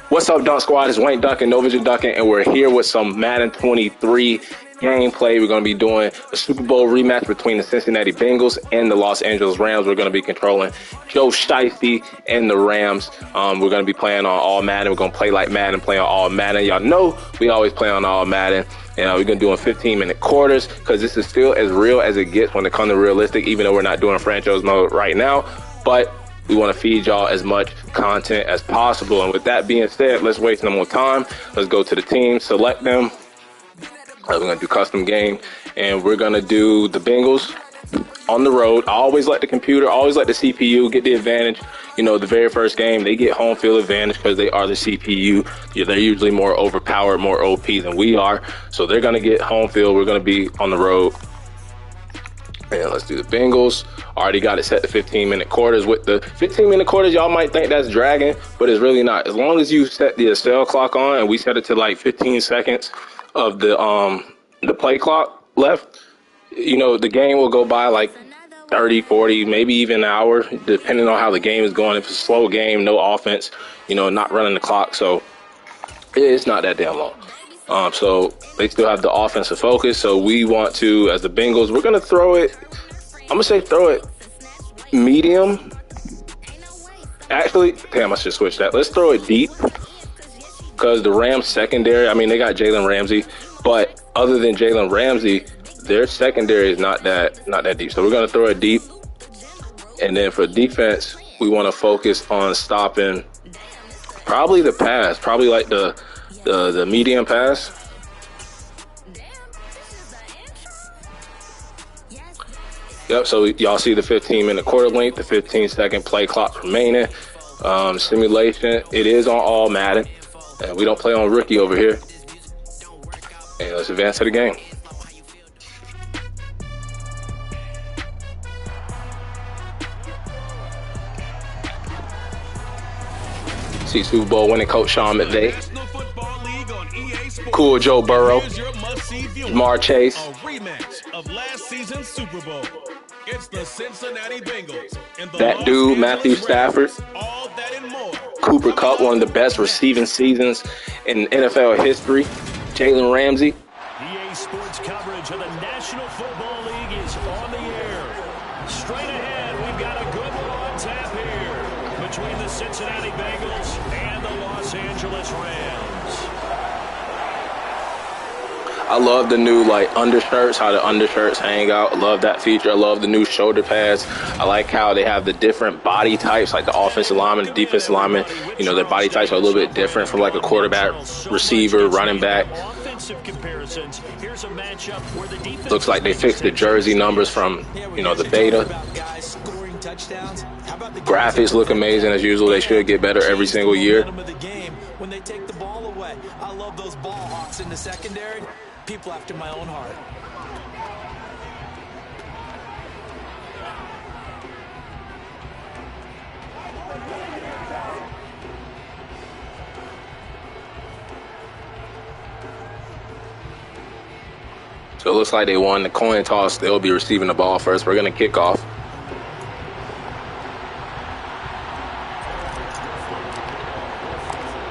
What's up, Dunk Squad? It's Wayne Duncan, No Vision Duncan, and we're here with some Madden 23 gameplay. We're going to be doing a Super Bowl rematch between the Cincinnati Bengals and the Los Angeles Rams. We're going to be controlling Joe Shiesty and the Rams. We're going to be playing on all Madden. We're going to play like Madden, play on all Madden. Y'all know we always play on all Madden. And we're going to do in 15-minute quarters because this is still as real as it gets when it comes to realistic, even though we're not doing franchise mode right now. But we want to feed y'all as much content as possible. And with that being said, let's waste no more time. Let's go to the team, select them. We're going to do custom game, and we're going to do the Bengals on the road. I always let the computer, always let the CPU get the advantage. You know, the very first game, they get home field advantage because they are the CPU. Yeah, they're usually more overpowered, more OP than we are. So they're going to get home field. We're going to be on the road. And let's do the Bengals. Already got it set to 15-minute quarters. With the 15-minute quarters, y'all might think that's dragging, but it's really not. As long as you set the cell clock on, and we set it to like 15 seconds of the play clock left, you know, the game will go by like 30, 40, maybe even an hour, depending on how the game is going. If it's a slow game, no offense, you know, not running the clock. So it's not that damn long. So they still have the offensive focus. So we want to, as the Bengals, we're going to throw it. I'm going to say throw it medium. Actually, damn, I should switch that. Let's throw it deep because the Rams secondary, I mean, they got Jalen Ramsey, but other than Jalen Ramsey, their secondary is not that deep. So we're going to throw it deep. And then for defense, we want to focus on stopping probably the pass, probably like the medium pass. Yep, so y'all see the 15-minute quarter length, the 15-second play clock remaining. Simulation, it is on all Madden. And we don't play on rookie over here. And let's advance to the game. See Super Bowl winning coach Sean McVay. Cool Joe Burrow. Jamar Chase. A rematch of last season's Super Bowl. It's the Cincinnati Bengals and the that dude, Matthew Stafford. All that and more. Cooper Kupp, one of the best receiving seasons in NFL history. Jalen Ramsey. EA Sports coverage of the National Football League is on the air. Straight ahead, we've got a good one on tap here between the Cincinnati Bengals and the Los Angeles Rams. I love the new undershirts, how the undershirts hang out. I love that feature. I love the new shoulder pads. I like how they have the different body types, like the offensive lineman, the defensive lineman. You know, their body types are a little bit different from like a quarterback, receiver, running back. Looks like they fixed the jersey numbers from, you know, the beta. Graphics look amazing as usual. They should get better every single year. When they take the ball away, I love those ball hawks in the secondary. People after my own heart. So it looks like they won the coin toss. They'll be receiving the ball first. We're going to kick off.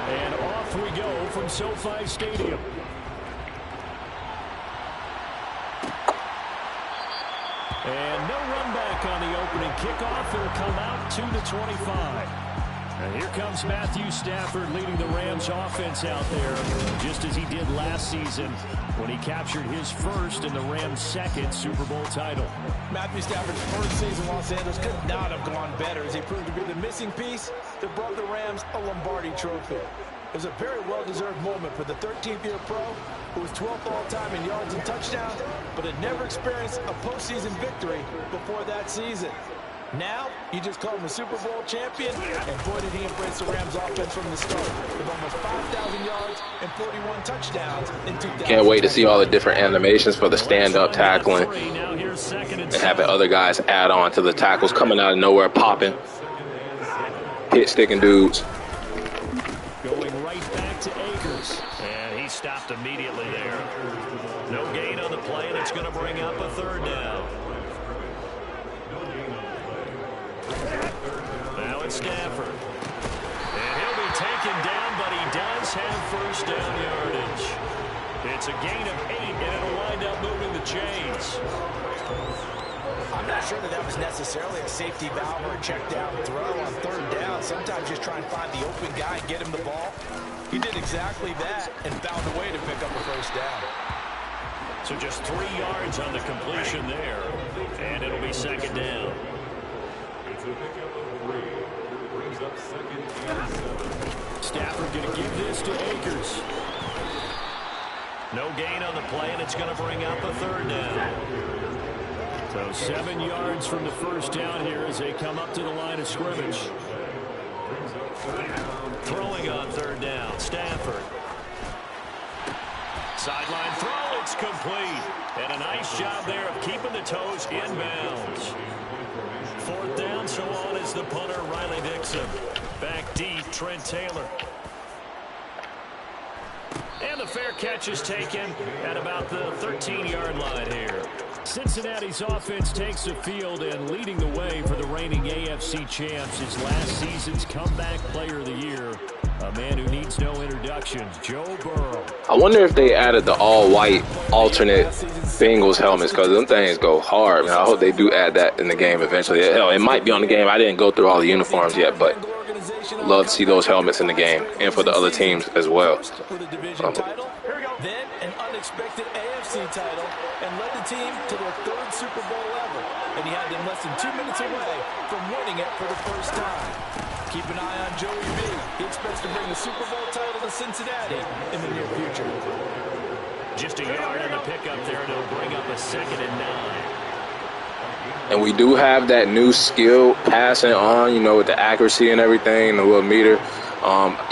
And off we go from SoFi Stadium. And no run back on the opening kickoff. It'll come out to the 25. And here comes Matthew Stafford leading the Rams offense out there, just as he did last season when he captured his first and the Rams' second Super Bowl title. Matthew Stafford's first season in Los Angeles could not have gone better as he proved to be the missing piece that brought the Rams a Lombardi trophy. It was a very well-deserved moment for the 13th-year pro who was 12th all-time in yards and touchdowns, but had never experienced a postseason victory before that season. Now, you just call him a Super Bowl champion, and boy, did he embrace the Rams offense from the start with almost 5,000 yards and 41 touchdowns in 2000. Can't wait to see all the different animations for the stand-up tackling and having other guys add on to the tackles coming out of nowhere, popping, hit-sticking dudes. Going right back to Akers. And he stopped immediately there. No gain on the play, and it's going to bring up a third down. Now it's Stafford. And he'll be taken down have first down yardage. It's a gain of 8, and it'll wind up moving the chains. I'm not sure that was necessarily a safety valve or a check down throw on third down. Sometimes just try and find the open guy and get him the ball. He did exactly that and found a way to pick up a first down. So just 3 yards on the completion there, and it'll be second down. Stafford going to give this to Akers. No gain on the play, and it's going to bring up a third down. So 7 yards from the first down here as they come up to the line of scrimmage. Throwing on third down, Stafford. Sideline throw, it's complete. And a nice job there of keeping the toes in bounds. Fourth down, so on is the punter, Riley Dixon. Back deep, Trent Taylor. And the fair catch is taken at about the 13-yard line here. Cincinnati's offense takes the field and leading the way for the reigning AFC champs is last season's comeback player of the year. A man who needs no introduction, Joe Burrow. I wonder if they added the all-white alternate Bengals helmets, because them things go hard. Man, I hope they do add that in the game eventually. Hell, it might be on the game. I didn't go through all the uniforms yet, but love to see those helmets in the game and for the other teams as well. Then an unexpected AFC title and led the team to their 3rd Super Bowl ever. And he had them less than 2 minutes away from winning it for the first time. Keep an eye on Joey B. He expects to bring the Super Bowl title to Cincinnati in the near future. Just a yard on the pickup there, and it'll bring up a 2nd and 9. And we do have that new skill passing on, you know, with the accuracy and everything, the little meter.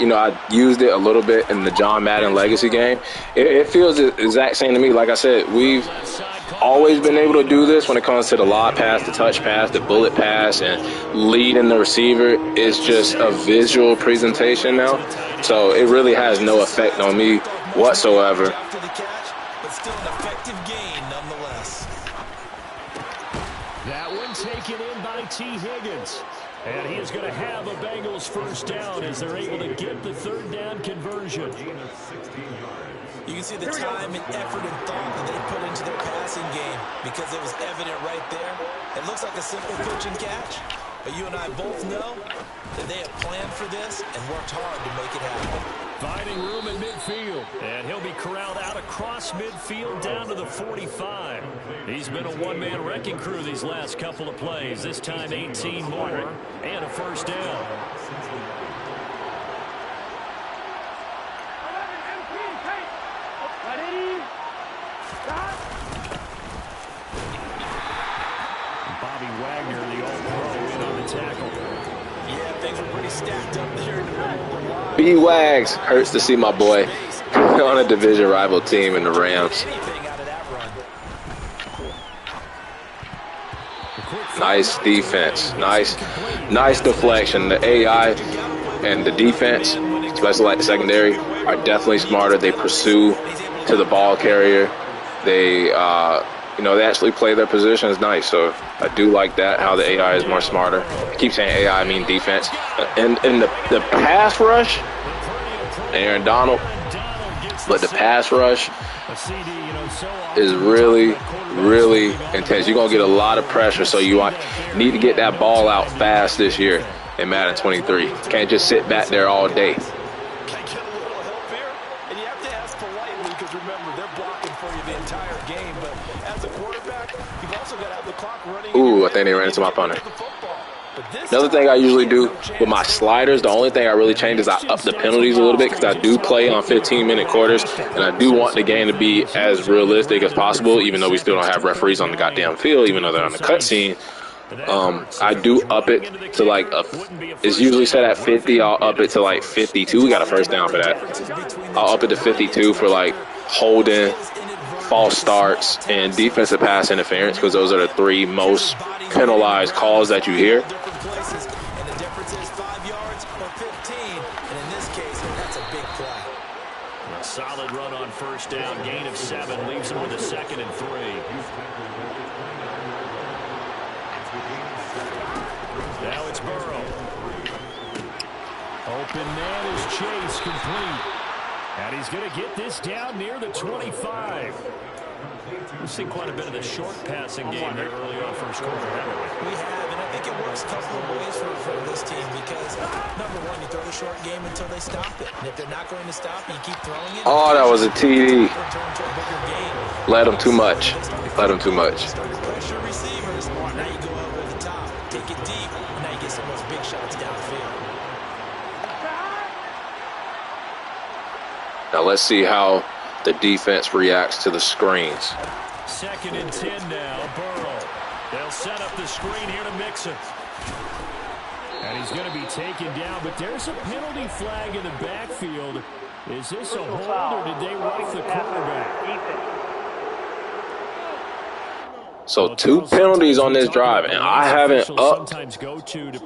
You know, I used it a little bit in the John Madden Legacy game. It feels the exact same to me. Like I said, we've always been able to do this when it comes to the lob pass, the touch pass, the bullet pass, and leading the receiver. It's just a visual presentation now. So it really has no effect on me whatsoever. That one taken in by T. Higgins. And he is going to have a Bengals first down as they're able to get the third down conversion. You can see the time and effort and thought that they put into their passing game because it was evident right there. It looks like a simple pitch and catch, but you and I both know that they have planned for this and worked hard to make it happen. Finding room in midfield, and he'll be corralled out across midfield down to the 45. He's been a one-man wrecking crew these last couple of plays. This time 18 more and a first down. Bobby Wagner, the All-Pro, in on the tackle. Yeah, things were pretty stacked up there in the middle of the line. B-Wags. Hurts to see my boy on a division rival team in the Rams. Nice defense. Nice deflection. The AI and the defense, especially like the secondary, are definitely smarter. They pursue to the ball carrier. They, they actually play their positions nice. So I do like that, how the AI is more smarter. I keep saying AI, I mean defense. And the pass rush, Aaron Donald, but the pass rush is really, really intense. You're going to get a lot of pressure, so you need to get that ball out fast this year in Madden 23. Can't just sit back there all day. Ooh, I think they ran into my punter. Another thing I usually do with my sliders, the only thing I really change is I up the penalties a little bit because I do play on 15-minute quarters, and I do want the game to be as realistic as possible, even though we still don't have referees on the goddamn field, even though they're on the cutscene. I do up it to like it's usually set at 50. I'll up it to like 52. We got a first down for that. I'll up it to 52 for like holding, false starts, and defensive pass interference, because those are the three most penalized calls that you hear. A solid run on first down, gain of 7, leaves him with a 2nd and 3. Now it's Burrow. Open man is Chase, complete. And he's going to get this down near the 25. We've seen quite a bit of the short passing game there early on first quarter, haven't we? We have, and I think it works a couple of ways for this team because, number one, you throw the short game until they stop it. And if they're not going to stop it, you keep throwing it. Oh, that was a TD. Let him too much. Let him too much. Pressure receivers. Now you go over the top. Take it deep. And now you get some of those big shots downfield. Now let's see how the defense reacts to the screens. 2nd and 10 now. Burrow. They'll set up the screen here to Mixon. And he's going to be taken down, but there's a penalty flag in the backfield. Is this a hold, or did they rough the quarterback? So 2 penalties on this drive, and I haven't upped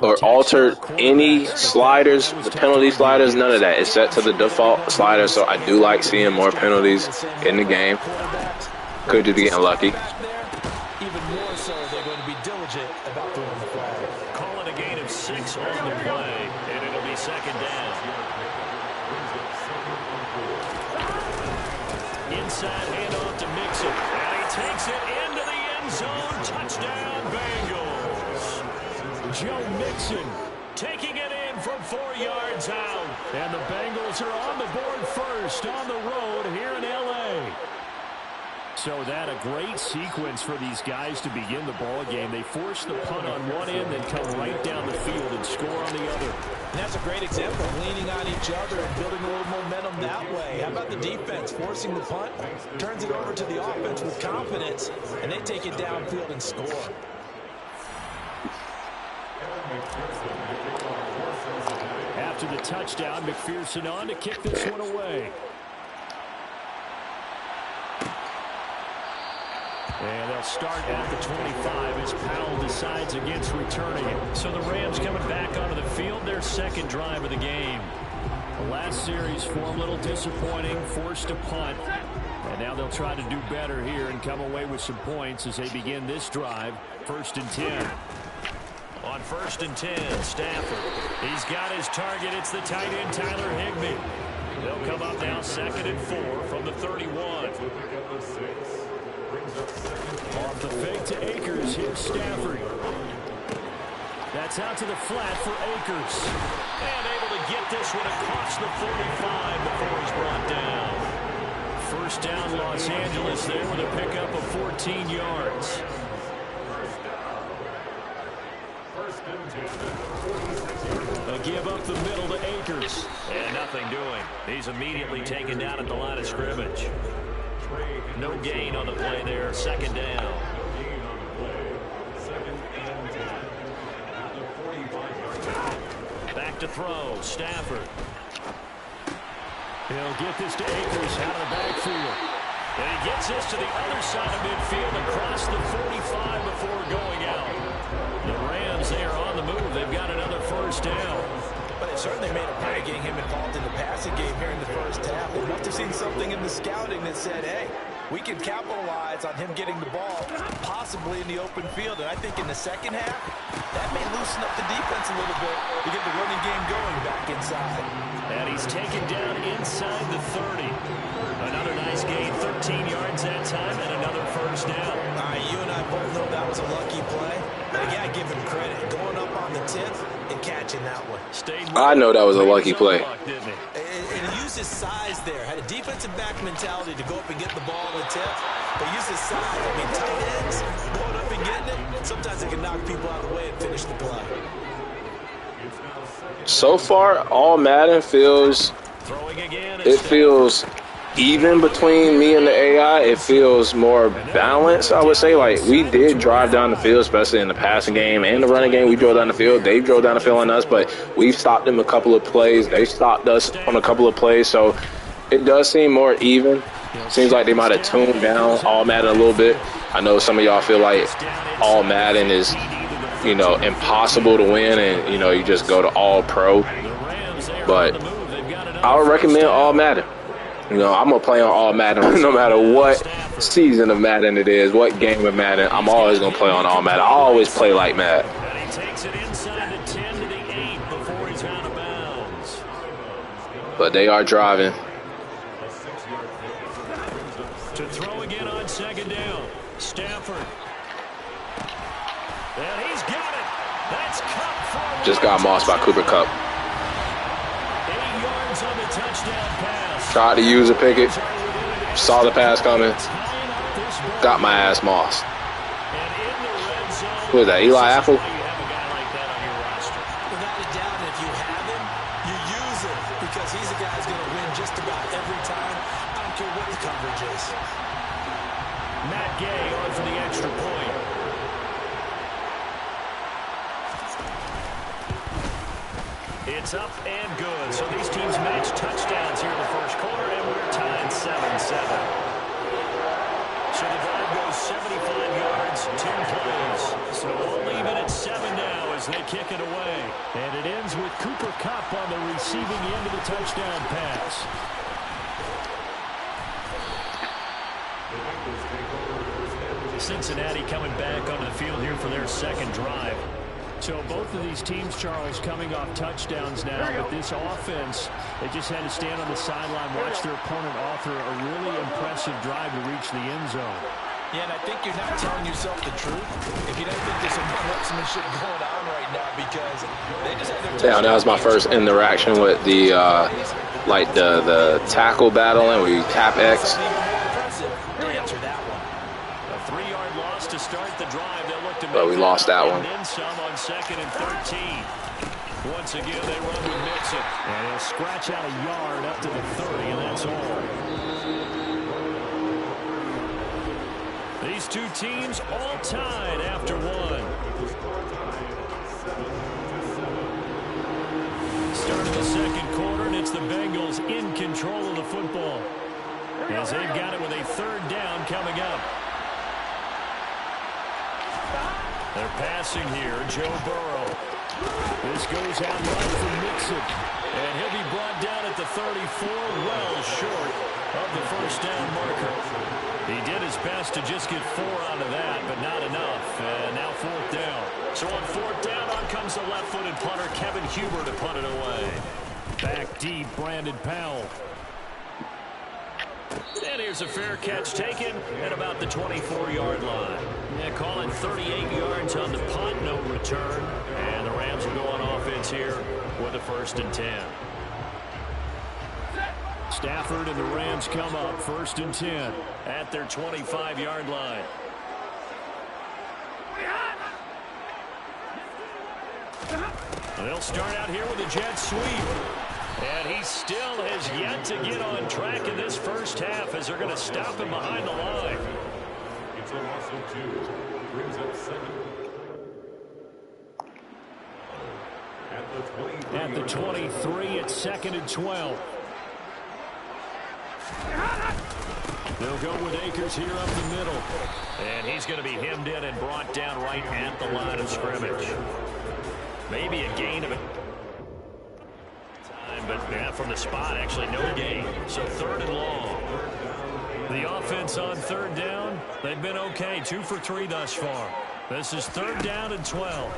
or altered any sliders, the penalty sliders, none of that. It's set to the default slider, so I do like seeing more penalties in the game. Could just be getting lucky. Even more so, they're going to be diligent about throwing the flag. Call it a gain of 6 on the play, and it'll be 2nd down. Inside handoff to Mixon, and he takes it into the end zone. Touchdown, Bengals. Joe Mixon taking it in from 4 yards out. And the Bengals are on the board first on the road here in L.A. So that a great sequence for these guys to begin the ball game. They force the punt on one end, then come right down the field and score on the other. And that's a great example of leaning on each other and building a little momentum that way. How about the defense forcing the punt, turns it over to the offense with confidence, and they take it downfield and score. After the touchdown, McPherson on to kick this one away. And they'll start at the 25 as Powell decides against returning it. So the Rams coming back onto the field, their 2nd drive of the game. The last series for them a little disappointing, forced a punt. And now they'll try to do better here and come away with some points as they begin this drive. 1st and 10. On 1st and 10, Stafford. He's got his target. It's the tight end, Tyler Higbee. They'll come up now 2nd and 4 from the 31. Off the fake to Akers. Here's Stafford. That's out to the flat for Akers. And able to get this one across the 45 before he's brought down. 1st down, Los Angeles there with a pickup of 14 yards. A give up the middle to Akers. And nothing doing. He's immediately taken down at the line of scrimmage. No gain on the play there. 2nd down. Back to throw. Stafford. He'll get this to Akers out of the backfield. And he gets this to the other side of midfield across the 45 before going out. The Rams, they are on the move. They've got another 1st down. But it certainly made a point of getting him involved in the passing game here in the 1st half. They must have seen something in the scouting that said, hey, we can capitalize on him getting the ball, possibly in the open field. And I think in the 2nd half, that may loosen up the defense a little bit to get the running game going back inside. And he's taken down inside the 30. Another nice gain, 13 yards that time, and another 1st down. You and I both know that was a lucky play. But again, I give him credit. Going up on the 10th and catching that one. I know that was a lucky play. And he used his size there. Had a defensive back mentality to go up and get the ball on the tip. But used his size. I mean, tight ends going up and getting it. Sometimes they can knock people out of the way and finish the play. So far, all Madden feels, it feels even between me and the AI. It feels more balanced, I would say. Like, we did drive down the field, especially in the passing game and the running game. We drove down the field. They drove down the field on us, but we've stopped them a couple of plays. They stopped us on a couple of plays, so it does seem more even. Seems like they might have tuned down all Madden a little bit. I know some of y'all feel like all Madden is, you know, impossible to win, and, you know, you just go to all pro. But I would recommend all Madden. You know, I'm going to play on all Madden no matter what season of Madden it is, what game of Madden. I'm always going to play on all Madden. I always play like Madden. And he takes it inside the 10 to the 8 before he's out of bounds. But they are driving. To throw again on second down. Stafford. And he's got it. That's Cup for Just got mossed by Cooper Kupp. 8 yards on the touchdown pass. Tried to use a picket. Saw the pass coming. Got my ass mossed. Who is that, Eli Apple? Without a doubt, if you have him, you use it because he's a guy who's going to win just about every time. I don't care what the coverage is. Matt Gay on for the extra point. It's up and good. So these teams match touchdowns here in the first quarter, and we're tied 7-7. So the drive goes 75 yards, 2 plays. So all even at 7 now as they kick it away. And it ends with Cooper Kupp on the receiving end of the touchdown pass. Cincinnati coming back onto the field here for their second drive. So both of these teams, Charles, coming off touchdowns now. But this offense, they just had to stand on the sideline, watch their opponent author a really impressive drive to reach the end zone. Yeah, and I think you're not telling yourself the truth if you don't think there's some one-upsmanship going on right now because they just had their Yeah, that was my first interaction with the the tackle battling where you tap X. to answer that one. A 3-yard loss to start the drive. They'll look to But we make lost that one. And then some on 2nd and 13. Once again, they run with Mixon. And he'll scratch out a yard up to the 30, and that's all. These two teams all tied after one. Start of the second quarter, and it's the Bengals in control of the football. As they've got it with a 3rd down coming up. They're passing here, Joe Burrow. This goes out right for Mixon. And he'll be brought down at the 34, well short of the 1st down marker. He did his best to just get 4 out of that, but not enough. And now 4th down. So on 4th down, on comes the left-footed punter, Kevin Huber, to punt it away. Back deep, Brandon Powell. And here's a fair catch taken at about the 24-yard line. Yeah, call it 38 yards on the punt, no return. And the Rams will go on offense here with a 1st and 10. Stafford and the Rams come up 1st and 10 at their 25-yard line. They'll start out here with a jet sweep. And he still has yet to get on track in this first half as they're going to stop him behind the line. It's a loss of 2. Brings up 7. At the 23, it's 2nd and 12. They'll go with Akers here up the middle. And he's going to be hemmed in and brought down right at the line of scrimmage. Maybe a gain of it. But yeah, from the spot, actually no gain. So 3rd and long. The offense on 3rd down, they've been okay. 2 for 3 thus far. This is 3rd down and 12.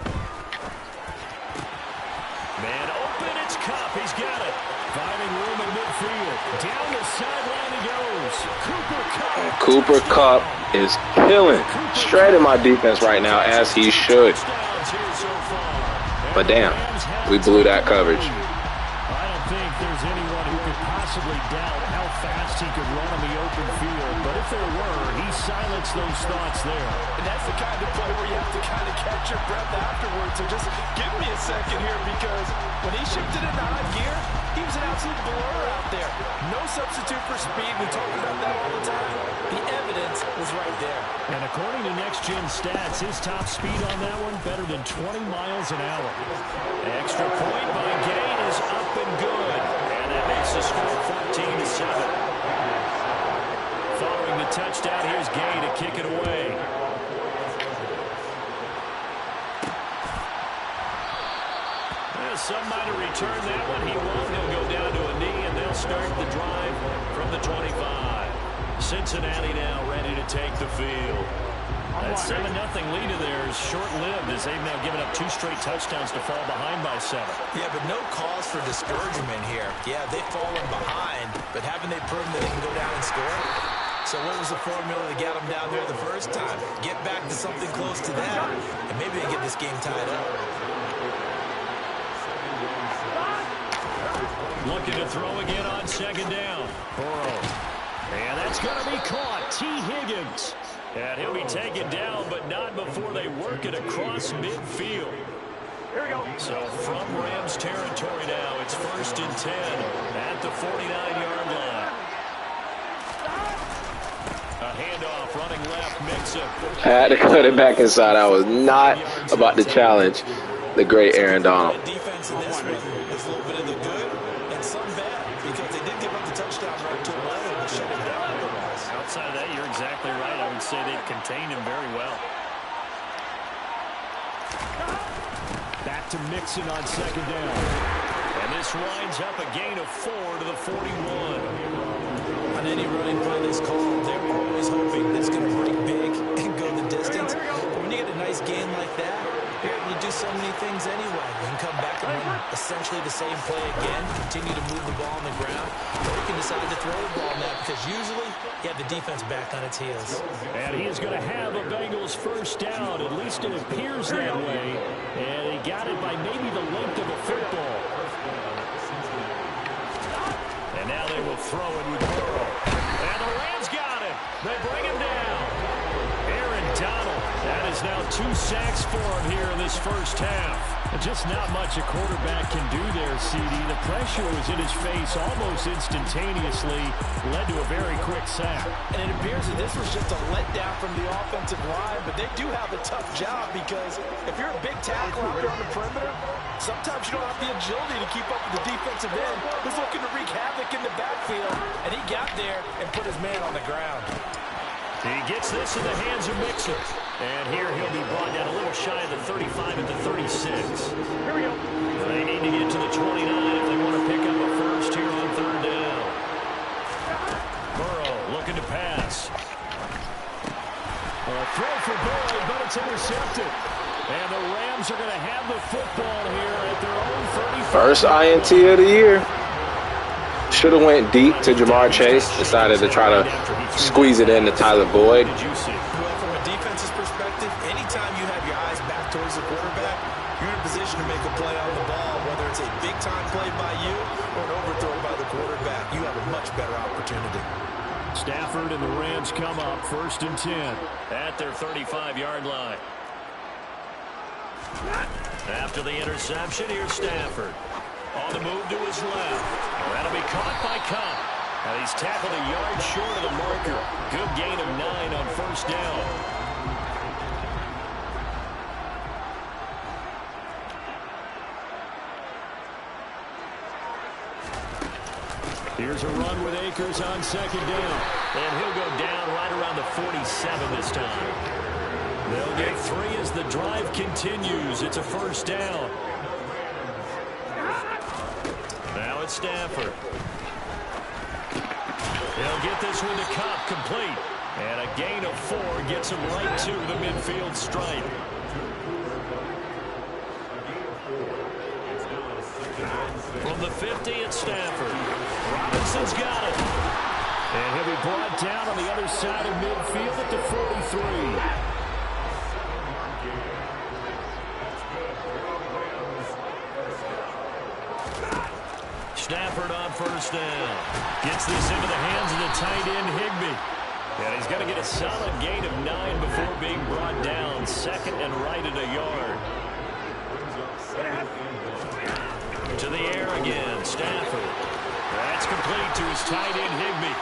Man open, it's Kupp. He's got it. Finding room in midfield. Down the sideline he goes. Cooper Kupp is killing. Straight in my defense right now, as he should. But damn, we blew that coverage. There's anyone who could possibly doubt how fast he could run on the open field. But if there were, he silenced those thoughts there. And that's the kind of play where you have to kind of catch your breath afterwards. So just give me a second here because when he shifted into high gear, he was an absolute blur out there. No substitute for speed. We talk about that all the time. The evidence was right there. And according to Next Gen Stats, his top speed on that one better than 20 miles an hour. Extra point by Gain is up and good. And that makes the score 14-7. Following the touchdown, here's Gay to kick it away. Some might have returned that one. He won't. He'll go down to a knee, and they'll start the drive from the 25. Cincinnati now ready to take the field. That 7-0 lead of theirs short-lived as they've now given up 2 straight touchdowns to fall behind by 7. Yeah, but no cause for discouragement here. Yeah, they've fallen behind, but haven't they proven that they can go down and score? So what was the formula to get them down there the first time? Get back to something close to that, and maybe they get this game tied up. Looking to throw again on 2nd down. Burrow. And that's going to be caught. T. Higgins. And he'll be taken down, but not before they work it across midfield. Here we go. So from Rams territory now, it's 1st and 10 at the 49-yard line. A handoff running left, Mixon. I had to cut it back inside. I was not about to challenge the great Aaron Donald. Defense in this one is a little bit of the good and some bad because they did give up the touchdown right to Atlanta to shut it down otherwise. Outside of that, you're exactly right. I would say they've contained him very well. Back to Mixon on 2nd down. And this winds up a gain of 4 to the 41. On any running play that's called, they're always hoping that it's going to break big and go the distance. But when you get a nice gain like that, you're able to do so many things anyway. You can come back and run essentially the same play again, continue to move the ball on the ground, or you can decide to throw the ball now because usually you have the defense back on its heels. And he is going to have a Bengals 1st down. At least it appears that way. And he got it by maybe the length of a football. And now they will throw it with Burrow. And the Rams got him. They bring him down. Aaron Donald. That is now 2 sacks for him here in this 1st half. Just not much a quarterback can do there, CD. The pressure was in his face almost instantaneously. Led to a very quick sack. And it appears that this was just a letdown from the offensive line, but they do have a tough job because if you're a big tackle out there on the perimeter, sometimes you don't have the agility to keep up with the defensive end who's looking to wreak havoc in the backfield, and he got there and put his man on the ground. He gets this in the hands of Mixon. And here he'll be brought down a little shy of the 35 at the 36. Here we go. They need to get to the 29 if they want to pick up a first here on 3rd down. Burrow looking to pass. A throw for Burrow, but it's intercepted. And the Rams are going to have the football here at their own 35. First INT of the year. Should have went deep to Jamar Chase. Decided to try to squeeze it into Tyler Boyd. Well, from a defense's perspective, anytime you have your eyes back towards the quarterback, you're in a position to make a play on the ball, whether it's a big-time play by you or an overthrow by the quarterback. You have a much better opportunity. Stafford and the Rams come up 1st and 10 at their 35-yard line. After the interception, here's Stafford. On the move to his left. That'll be caught by Cobb. And he's tackled a yard short of the marker. Good gain of 9 on 1st down. Here's a run with Akers on 2nd down. And he'll go down right around the 47 this time. They'll get 3 as the drive continues. It's a 1st down. Now it's Stafford. He'll get this one to Cobb complete. And a gain of 4 gets him right to the midfield stripe. From the 50, it's Stafford. Robinson's got it. And he'll be brought down on the other side of midfield at the 43. Stafford on 1st down. Gets this into the hands of the tight end, Higbee. And he's going to get a solid gain of 9 before being brought down. 2nd and right at a yard. To the air again, Stafford. That's complete to his tight end, Higbee.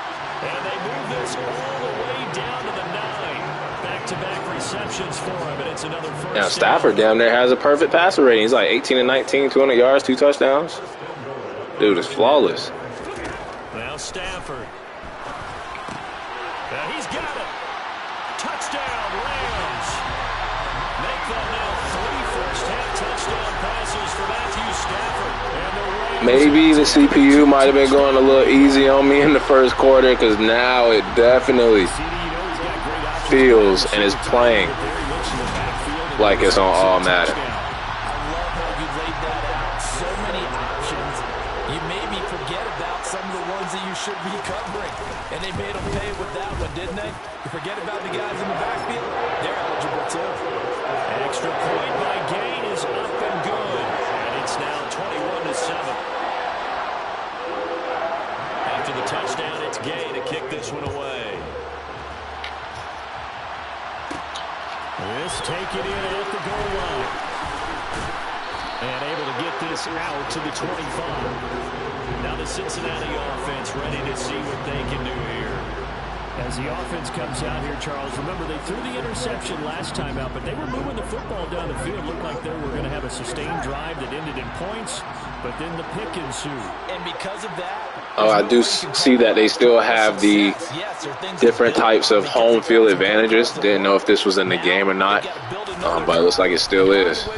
And they move this all the way down to the 9. Back-to-back receptions for him, and it's another 1st Now Stafford down there has a perfect passer rating. He's like 18 and 19, 200 yards, 2 touchdowns. Dude is flawless. Now Stafford. And he's got it. Touchdown, Rams. Make that now 3 first-half touchdown passes for Matthew Stafford. And the Rams Maybe the CPU might have been going a little easy on me in the 1st quarter because now it definitely feels and is playing like it's on all Madden. I love how you laid that out. So many options. You maybe forget about some of the ones that you should be covering. And they made them pay with that one, didn't they? You forget about the guys in the backfield. They're eligible too. Extra point by Gain is up and good. And it's now 21-7. After the touchdown, it's Gain to kick this one away. This taken in at the goal line. And able to get this out to the 25. Now the Cincinnati offense ready to see what they can do here. As the offense comes out here, Charles, remember they threw the interception last time out, but they were moving the football down the field. Looked like they were going to have a sustained drive that ended in points, but then the pick ensued. And because of that, I do see that they still have the different types of home field advantages. Didn't know if this was in the game or not, but it looks like it still is.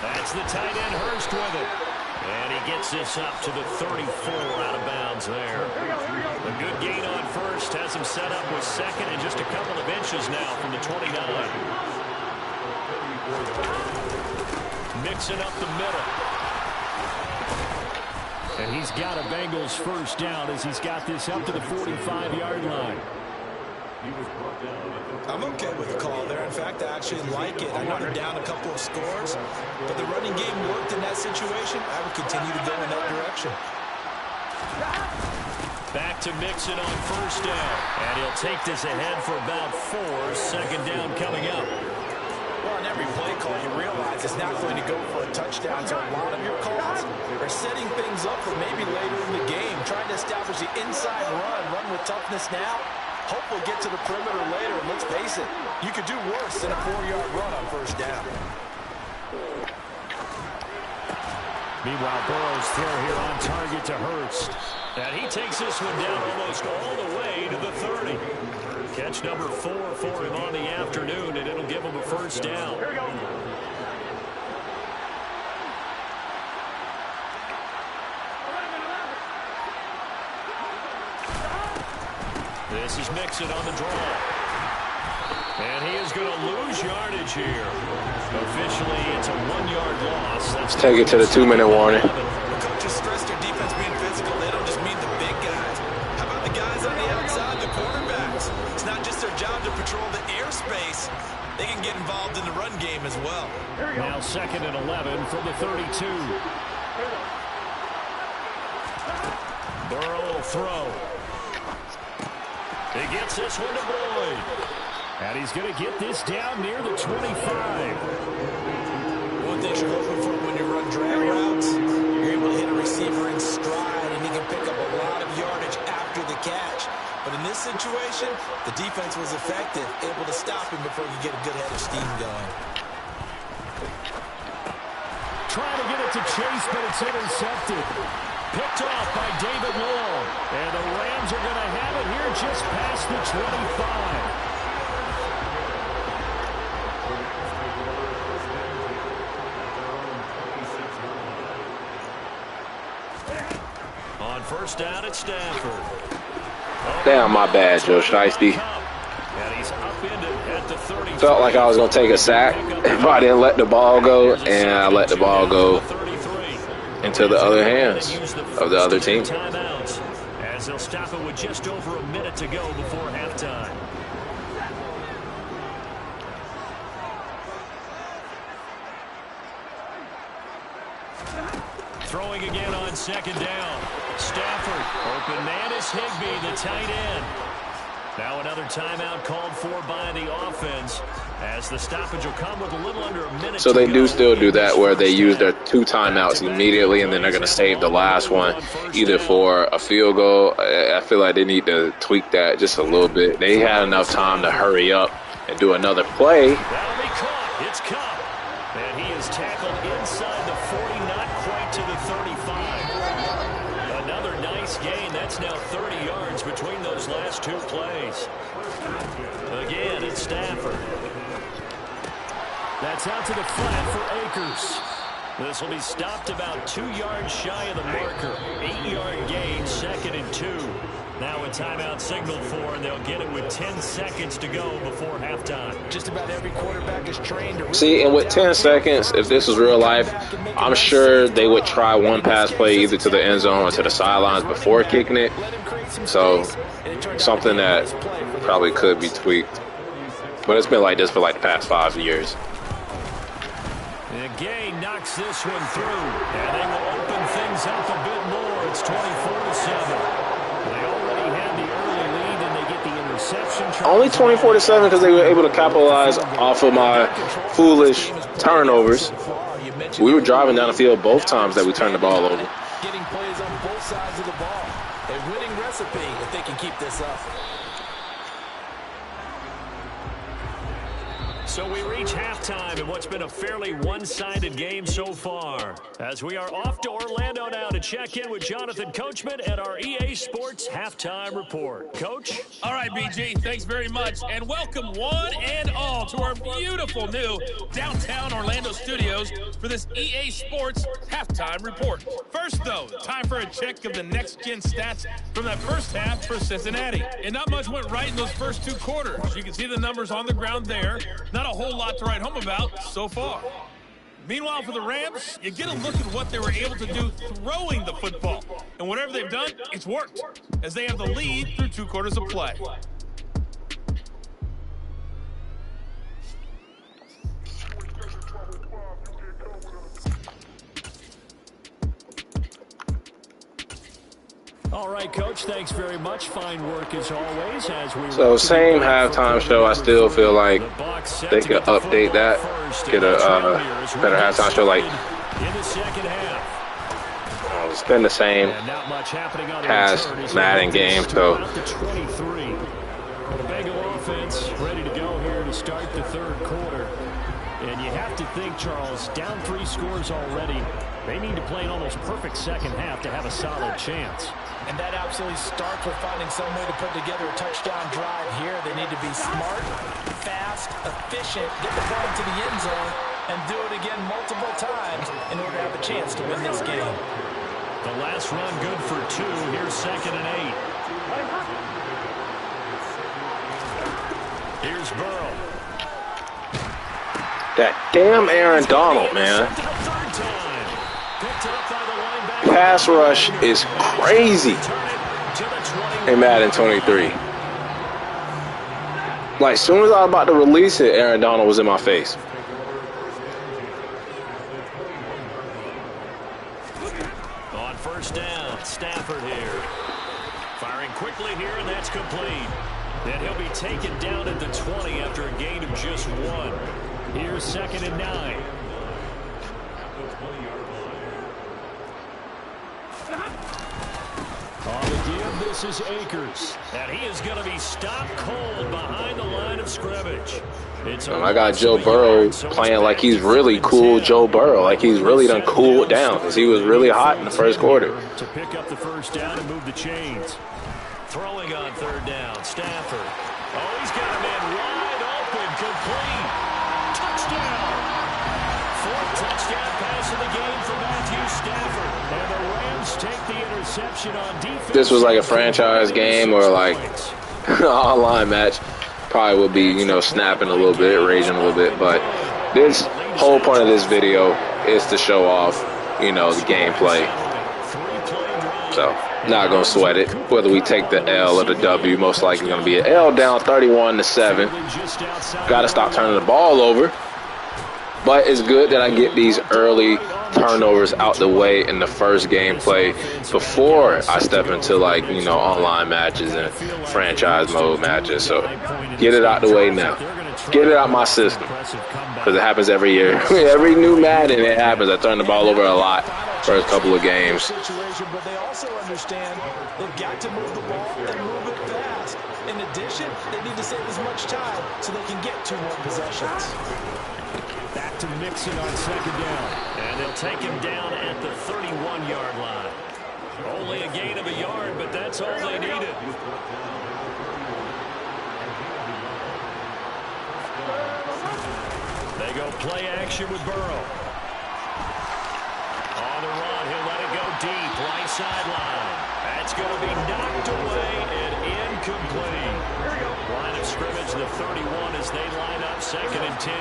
That's the tight end Hurst with it. And he gets this up to the 34 out of bounds there. A good gain on first has him set up with second and just a couple of inches now from the 29. Mixing up the middle. And he's got a Bengals first down as he's got this up to the 45-yard line. I'm okay with the call there. In fact, I actually like it. I know they're down a couple of scores, but the running game worked in that situation. I would continue to go in that direction. Back to Mixon on first down. And he'll take this ahead for about 4. Second down coming up. Well, on every play call, you realize it's not going to go for a touchdown. So a lot of your calls are setting things up for maybe later in the game, trying to establish the inside run with toughness now. Hope we'll get to the perimeter later, and let's face it, you could do worse than a 4-yard run on first down. Meanwhile, Burrow's throw here on target to Hurst. And he takes this one down almost all the way to the 30. Catch number 4 for him on the afternoon, and it'll give him a first down. Here we go. This is Mixon on the draw. And he is going to lose yardage here. Officially, it's a 1-yard loss. Let's take it to the 2-minute warning. The coaches stress their defense being physical. They don't just mean the big guys. How about the guys on the outside, the quarterbacks? It's not just their job to patrol the airspace. They can get involved in the run game as well. Now 2nd and 11 from the 32. Burrow will throw. He gets this one to Boyd. And he's going to get this down near the 25. One thing you're hoping for when you run drag routes, you're able to hit a receiver in stride, and he can pick up a lot of yardage after the catch. But in this situation, the defense was effective, able to stop him before you get a good head of steam going. Trying to get it to Chase, but it's intercepted. Picked off by David Long. And the Rams are going to have it here just past the 25. On first down at Stafford. Damn, my bad, Joe Shiesty. And he's up into at the 30. Felt like I was going to take a sack if I didn't let the ball go, and I let the ball go into the other hands of the other team. As they'll stop it with just over a minute to go before halftime. Throwing again on second down. Stafford, open man is Higbee, the tight end. Now another timeout called for by the offense as the stoppage will come with a little under a minute. So they do still do that where they use their 2 timeouts immediately, and then they're going to save the last one either for a field goal. I feel like they need to tweak that just a little bit. They had enough time to hurry up and do another play. That'll be caught. It's Cup. And he is tackled inside the 40, not quite to the 35. Another nice gain. That's now 30 yards between those last 2 plays. Again, it's Stafford. That's out to the flat for Akers. This will be stopped about 2 yards shy of the marker. 8-yard gain, 2nd and 2. Now a timeout signaled for, and they'll get it with 10 seconds to go before halftime. Just about every quarterback is trained to really See, and with 10 seconds, if this was real life, I'm sure they would try one pass play either to the end zone or to the sidelines before kicking it. So, something that probably could be tweaked. But it's been like this for like the past 5 years. And Gay knocks this one through, and they will open things up a bit more. It's 24-7. They already had the early lead, and they get the interception. Only 24-7 because they were able to capitalize off of my foolish turnovers. We were driving down the field both times that we turned the ball over. Getting plays on both sides of the ball. A winning recipe if they can keep this up. So we reach halftime in what's been a fairly one-sided game so far. As we are off to Orlando now to check in with Jonathan Coachman at our EA Sports Halftime Report. Coach? All right, BG, thanks very much. And welcome one and all to our beautiful new downtown Orlando studios for this EA Sports Halftime Report. First, though, time for a check of the next-gen stats from that first half for Cincinnati. And not much went right in those first 2 quarters. You can see the numbers on the ground there. Not a whole lot to write home about so far. Meanwhile, for the Rams, you get a look at what they were able to do throwing the football. And whatever they've done, it's worked, as they have the lead through 2 quarters of play. All right, Coach, thanks very much. Fine work as always. So same halftime show. I still feel like they could update that, get a better halftime show. Like it's been the same past Madden game. So the Bengal offense ready to go here to start the 3rd quarter. And you have to think, Charles, down 3 scores already. They need to play an almost perfect second half to have a solid chance. And that absolutely starts with finding some way to put together a touchdown drive here. They need to be smart, fast, efficient, get the ball into the end zone, and do it again multiple times in order to have a chance to win this game. The last run good for 2. Here's 2nd and 8. Here's Burrow. that damn Aaron Donald, man. Pass rush is crazy in Madden 23. Like, as soon as I was about to release it, Aaron Donald was in my face. On first down, Stafford here. Firing quickly here, and that's complete. And he'll be taken down at the 20 after a gain of just 1. Here's 2nd and 9. On the give, this is Akers. And he is going to be stopped cold behind the line of scrimmage. I got Joe Burrow playing like he's really cool Joe Burrow. Like he's really done cooled down because he was really hot in the first quarter. To pick up the first down and move the chains. Throwing on 3rd down, Stafford. Oh, he's got a man wide open, complete. Touchdown. 4th touchdown pass of the game for Matthew Stafford. And the Rams take the interception on defense. This was like a franchise game or like an online match. Probably would be, you know, snapping a little bit, raging a little bit. But this whole point of this video is to show off, you know, the gameplay. So, not going to sweat it. Whether we take the L or the W, most likely going to be an L down 31-7. Got to stop turning the ball over. But it's good that I get these early turnovers out the way in the first gameplay before I step into, like, you know, online matches and franchise mode matches. So get it out the way now. Get it out my system because it happens every year. Every new Madden, it happens. I turn the ball over a lot first couple of games. But they also understand they've got to move the ball and move it fast. In addition, they need to save as much time so they can get 2 more possessions. Back to Mixon on 2nd down. And they'll take him down at the 31-yard line. Only a gain of a yard, but that's all they needed. They go play action with Burrow. On the run, he'll let it go deep, right sideline. That's going to be knocked away and incomplete. Line of scrimmage, the 31 as they line up 2nd and 10.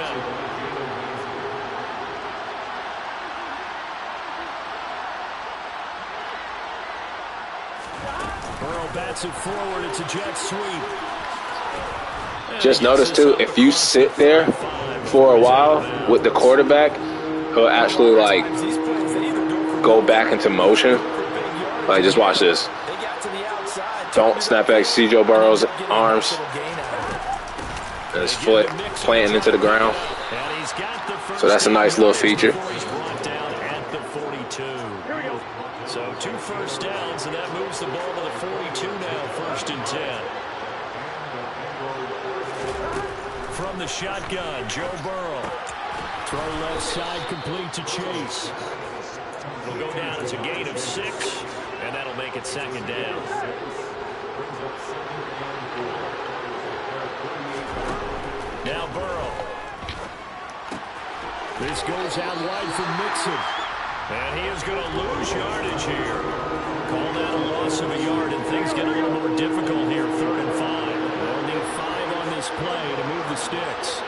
Burrow bats it forward. It's a jet sweep. Just notice, too, if you sit there for a while with the quarterback, he'll actually, like, go back into motion. Like, just watch this. Don't snap back. See Joe Burrow's arms and his foot planting into the ground. So that's a nice little feature. So 2 first downs, and that moves the ball to the 42 now, 1st and 10. From the shotgun, Joe Burrow. Throw left side, complete to Chase. It'll go down as a gain of 6, and that'll make it 2nd down. Now Burrow. This goes out wide for Mixon. And he is going to lose yardage here. Call that a loss of a yard, and things get a little more difficult here, 3rd and 5. They'll need 5 on this play to move the sticks.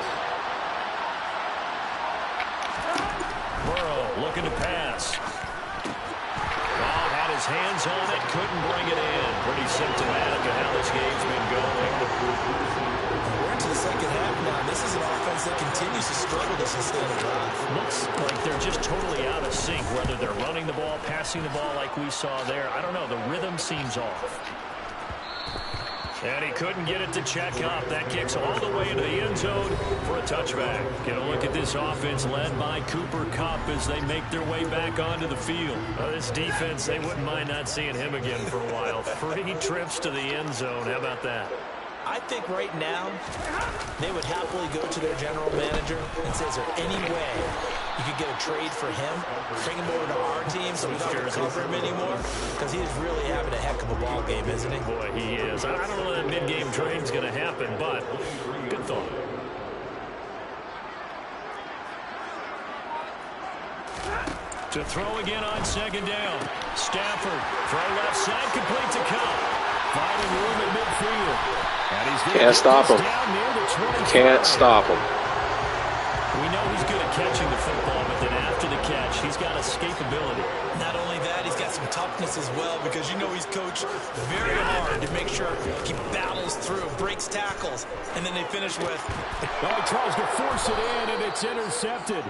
Burrow looking to pass. Had his hands on it, couldn't bring it in. Pretty symptomatic of how this game's been going. We're into the second half now. This is an offense that continues to struggle to sustain a drive. Looks like they're just totally out of sync, whether they're running the ball, passing the ball like we saw there. I don't know. The rhythm seems off. And he couldn't get it to check up. That kicks all the way into the end zone for a touchback. Get a look at this offense led by Cooper Kupp as they make their way back onto the field. This defense, they wouldn't mind not seeing him again for a while. 3 trips to the end zone. How about that? I think right now they would happily go to their general manager and say, is there any way you could get a trade for him, bring him over to our team so we don't have to cover him anymore? Because he is really having a heck of a ball game, isn't he? Boy, he is. I don't know that mid-game trade's going to happen, but good thought. To throw again on 2nd down. Stafford, throw left side, complete to Kupp. Finding room in midfield. Can't stop him. Can't stop him. We know he's good at catching the football, but then after the catch, he's got escapability. Not only that, he's got some toughness as well, because you know he's coached very hard to make sure he battles through, breaks tackles, and then they finish with... Oh, he tries to force it in, and it's intercepted.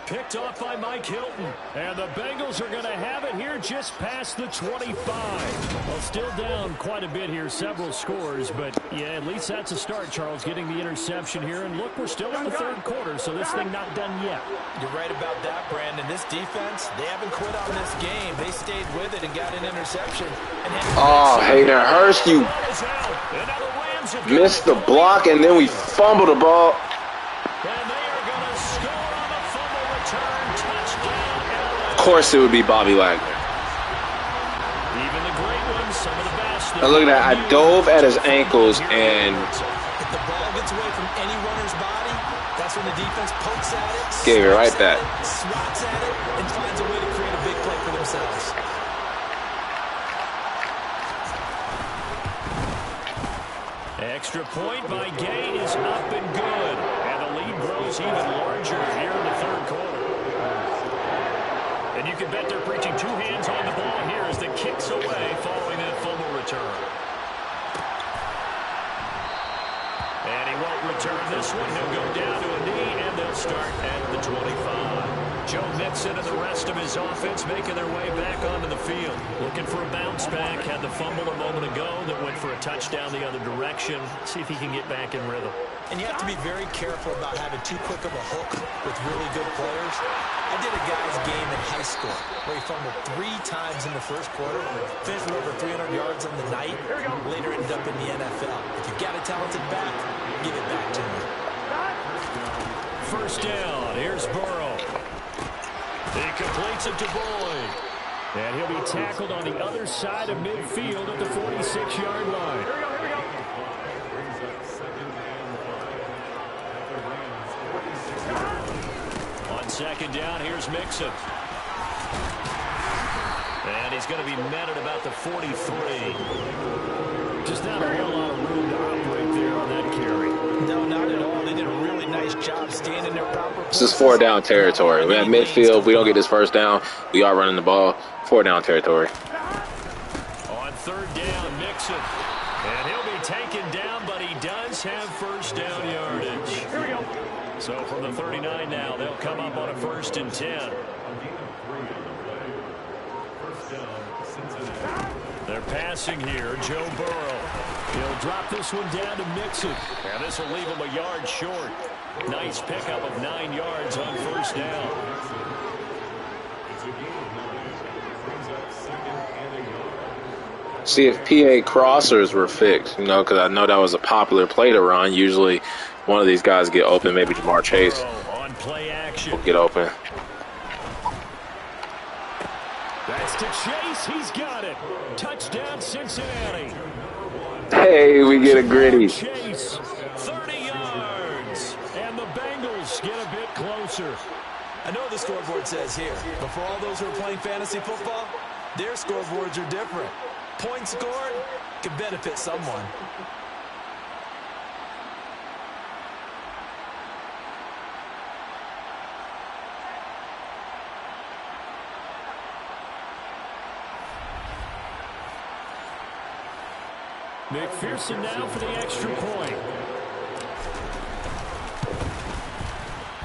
Picked off by Mike Hilton. And the Bengals are going to have it here just past the 25. Well, still down quite a bit here, several scores. But, yeah, at least that's a start, Charles, getting the interception here. And, look, we're still in the 3rd quarter, so this thing not done yet. You're right about that, Brandon. This defense, they haven't quit on this game. They stayed with it and got an interception. Oh, Hayden Hurst, you missed the block, and then we fumbled the ball. Of course it would be Bobby Wagner. Even the great ones, some of the best. Now look at that. I dove at his ankles, and if the ball gets away from any runner's body, that's when the defense pokes at it, gave it right back. swats at it, and finds a way to create a big play for themselves. Extra point by Gay is up and good. And the lead grows even larger here in the 3rd quarter. And you can bet they're preaching 2 hands on the ball here as the kicks away following that fumble return. And he won't return this one. He'll go down to a knee, and they'll start at the 25. Joe Mixon and the rest of his offense making their way back onto the field. Looking for a bounce back. Had the fumble a moment ago that went for a touchdown the other direction. See if he can get back in rhythm. And you have to be very careful about having too quick of a hook with really good players. I did a guy's game in high school where he fumbled 3 times in the 1st quarter, finished with over 300 yards on the night, later ended up in the NFL. If you've got a talented back, give it back to him. 1st down. Here's Burrow. He completes it to Boyd. And he'll be tackled on the other side of midfield at the 46-yard line. On 2nd down, here's Mixon. And he's going to be met at about the 43. Just not a whole lot of room to operate there on that carry. No, not at all. They did a really nice job standing their proper This is 4-down territory. We're at midfield. We don't get this first down. We are running the ball. 4-down territory. On third down, Mixon. And he'll be taken down, but he does have first down yardage. Here we go. So from the 39 now, they'll come up on a 1st and 10. They're passing here. Joe Burrow. He'll drop this one down to Mixon. And this will leave him a yard short. Nice pickup of 9 yards on first down. See if PA crossers were fixed, you know, because I know that was a popular play to run. Usually one of these guys get open. Maybe Jamar Chase on play action. will get open. That's to Chase. He's got it. Touchdown, Cincinnati. Hey, we get a gritty. Chase, 30 yards. And the Bengals get a bit closer. I know the scoreboard says here, but for all those who are playing fantasy football, their scoreboards are different. Points scored can benefit someone. McPherson now for the extra point.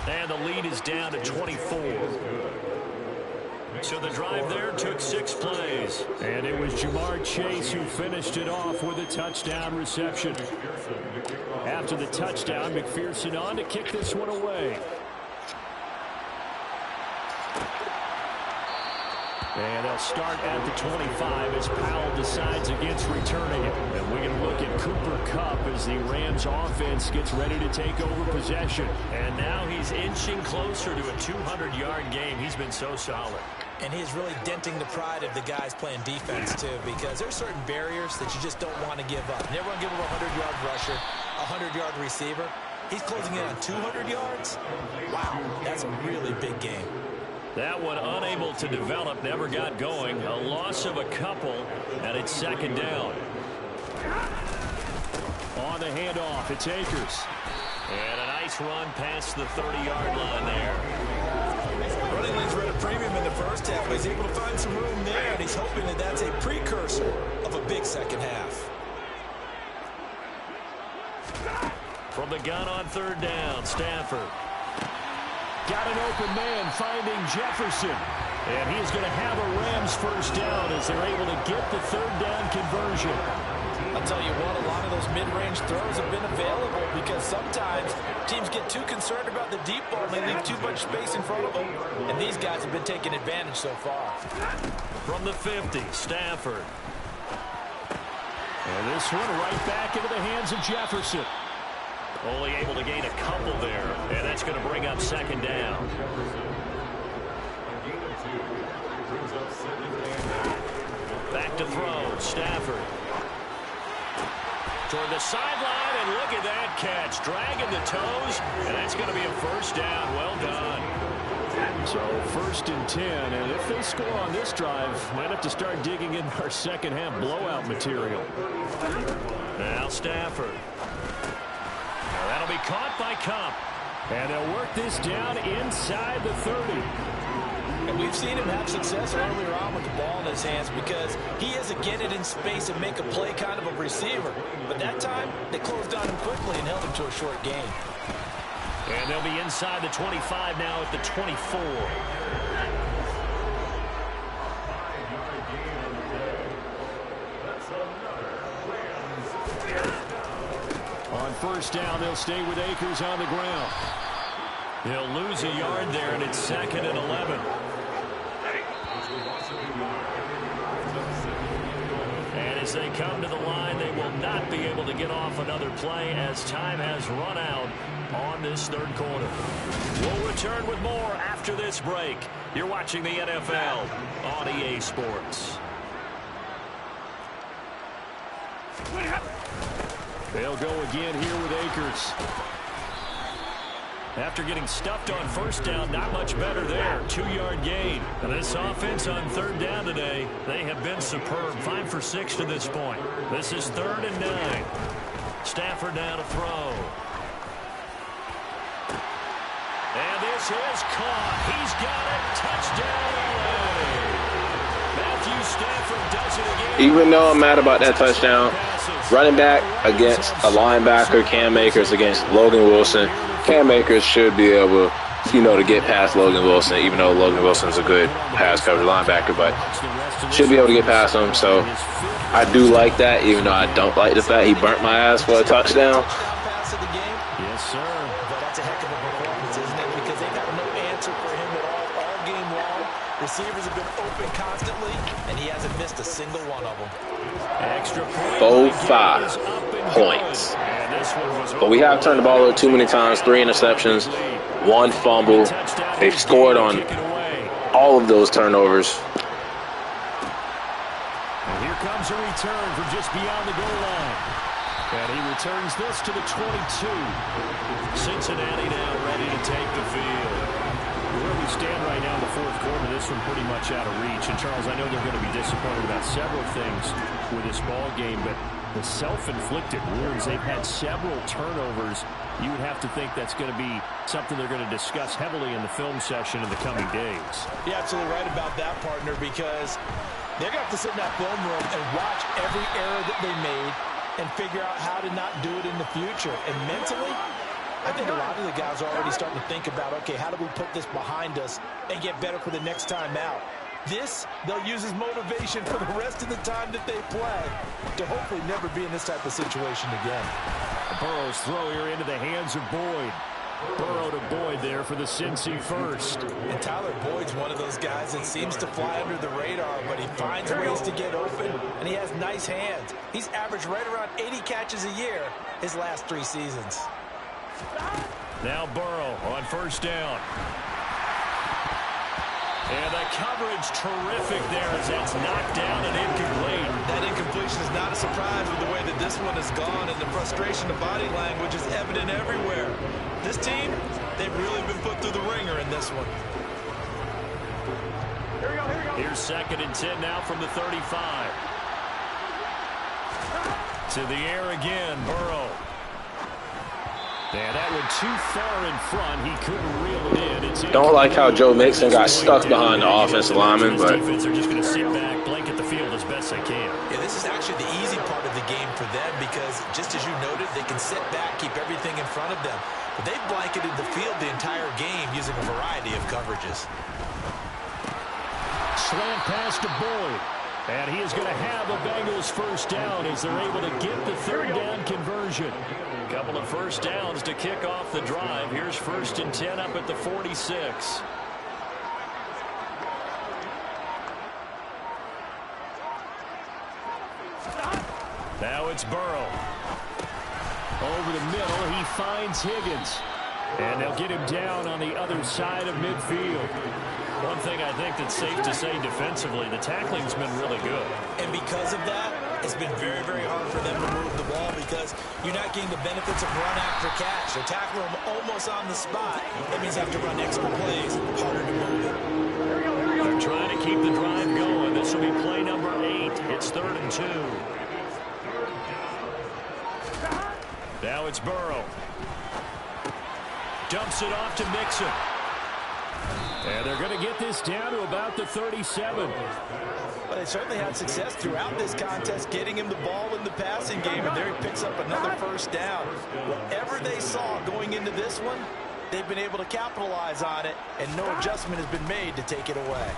And the lead is down to 24. So the drive there took 6 plays. And it was Jamar Chase who finished it off with a touchdown reception. After the touchdown, McPherson on to kick this one away. And they'll start at the 25 as Powell decides against returning it. And we're going to look at Cooper Kupp as the Rams offense gets ready to take over possession. And now he's inching closer to a 200-yard game. He's been so solid. And he's really denting the pride of the guys playing defense, too, because there's certain barriers that you just don't want to give up. Never want to give up a 100-yard rusher, a 100-yard receiver. He's closing in on 200 yards. Wow, that's a really big game. That one unable to develop, never got going. A loss of a couple, and it's 2nd down. On the handoff, it's Akers. And a nice run past the 30-yard line there. Running lanes were at a premium in the first half, but he's able to find some room there, and he's hoping that that's a precursor of a big second half. From the gun on 3rd down, Stafford. Got an open man finding Jefferson. And he's going to have a Rams first down as they're able to get the 3rd down conversion. I'll tell you what, a lot of those mid-range throws have been available because sometimes teams get too concerned about the deep ball and they leave too much space in front of them. And these guys have been taking advantage so far. From the 50, Stafford. And this one right back into the hands of Jefferson. Only able to gain a couple there, and that's going to bring up 2nd down. Back to throw, Stafford. Toward the sideline, and look at that catch. Dragging the toes, and that's going to be a first down. Well done. So 1st and 10, and if they score on this drive, might have to start digging in our second half blowout material. Now Stafford. That'll be caught by Kupp. And they'll work this down inside the 30. And we've seen him have success earlier on with the ball in his hands because he is a get it in space and make a play kind of a receiver. But that time, they closed on him quickly and held him to a short gain. And they'll be inside the 25 now at the 24. On 1st down, they'll stay with Akers on the ground. They'll lose a yard there, and it's 2nd and 11. And as they come to the line, they will not be able to get off another play as time has run out on this 3rd quarter. We'll return with more after this break. You're watching the NFL on EA Sports. They'll go again here with Akers. After getting stuffed on first down, not much better there. 2-yard gain. And this offense on third down today, they have been superb. 5 for 6 to this point. This is 3rd and 9. Stafford now to throw. And this is caught. He's got it. Touchdown, LA. Matthew Stafford does it again. Even though I'm mad about that touchdown, running back against a linebacker, Cam Akers against Logan Wilson. Cam Akers should be able, to get past Logan Wilson, even though Logan Wilson's a good pass coverage linebacker, but should be able to get past him. So I do like that, even though I don't like the fact he burnt my ass for a touchdown. Yes, sir. But that's a heck of a performance, isn't it? Because they got no answer for him at all game long. Receivers have been open constantly, and he hasn't missed a single one of them. Extra point. 5 points. But we have turned the ball over too many times. 3 interceptions, 1 fumble. They've scored on all of those turnovers. And here comes a return from just beyond the goal line. And he returns this to the 22. Cincinnati now ready to take the field. Where we stand right now in the fourth quarter, this one pretty much out of reach. And, Charles, I know they're going to be disappointed about several things with this ball game, but the self-inflicted wounds, they've had several turnovers. You would have to think that's going to be something they're going to discuss heavily in the film session in the coming days. You're absolutely right about that, partner, because they're going to have to sit in that film room and watch every error that they made and figure out how to not do it in the future. And mentally, I think a lot of the guys are already starting to think about, okay, how do we put this behind us and get better for the next time out? This, they'll use as motivation for the rest of the time that they play to hopefully never be in this type of situation again. Burrow's throw here into the hands of Boyd. Burrow to Boyd there for the Cincy first. And Tyler Boyd's one of those guys that seems to fly under the radar, but he finds ways to get open, and he has nice hands. He's averaged right around 80 catches a year his last 3 seasons. Now Burrow on first down. And the coverage terrific there as that's knocked down and incomplete. That incompletion is not a surprise with the way that this one has gone, and the frustration of body language is evident everywhere. This team, they've really been put through the ringer in this one. Here we go. Here's 2nd and 10 now from the 35. To the air again, Burrow. Yeah, that one too far in front. He couldn't reel it in. Don't like how Joe Mixon got stuck behind the offensive lineman, but defense are just going to sit back, blanket the field as best they can. Yeah, this is actually the easy part of the game for them because, just as you noted, they can sit back, keep everything in front of them. But they've blanketed the field the entire game using a variety of coverages. Slant pass to Boyd. And he is going to have the Bengals first down as they're able to get the 3rd down conversion. A couple of first downs to kick off the drive. Here's 1st and 10 up at the 46. Now it's Burrow. Over the middle, he finds Higgins. And they'll get him down on the other side of midfield. One thing I think that's safe to say defensively, the tackling's been really good. And because of that, it's been very, very hard for them to move the ball because you're not getting the benefits of run after catch. They're tackling them almost on the spot. That means they have to run extra plays, harder to move it. They're trying to keep the drive going. This will be play number 8. It's 3rd and 2. Now it's Burrow. Dumps it off to Mixon. And they're going to get this down to about the 37. Well, they certainly had success throughout this contest getting him the ball in the passing game, and there he picks up another first down. Whatever they saw going into this one, they've been able to capitalize on it, and no adjustment has been made to take it away.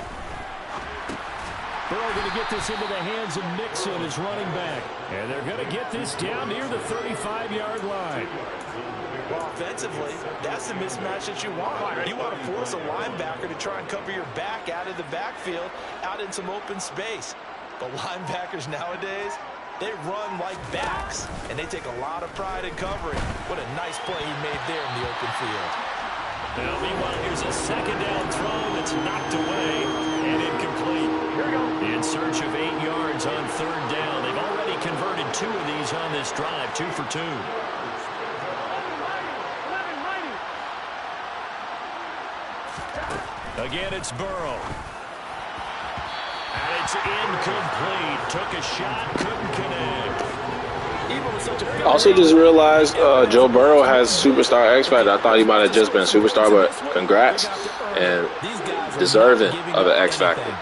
Burrow going to get this into the hands of Mixon as running back. And they're going to get this down near the 35-yard line. Well, offensively, that's the mismatch that you want. You want to force a linebacker to try and cover your back out of the backfield, out in some open space. But linebackers nowadays, they run like backs, and they take a lot of pride in covering. What a nice play he made there in the open field. Now, meanwhile, here's a 2nd down throw that's knocked away and incomplete. In search of 8 yards on 3rd down. They've already converted 2 of these on this drive, 2 for 2. Again, it's Burrow. And it's incomplete. Took a shot, couldn't connect. Also just realized Joe Burrow has superstar X Factor. I thought he might have just been a superstar, but congrats and deserving of an X Factor.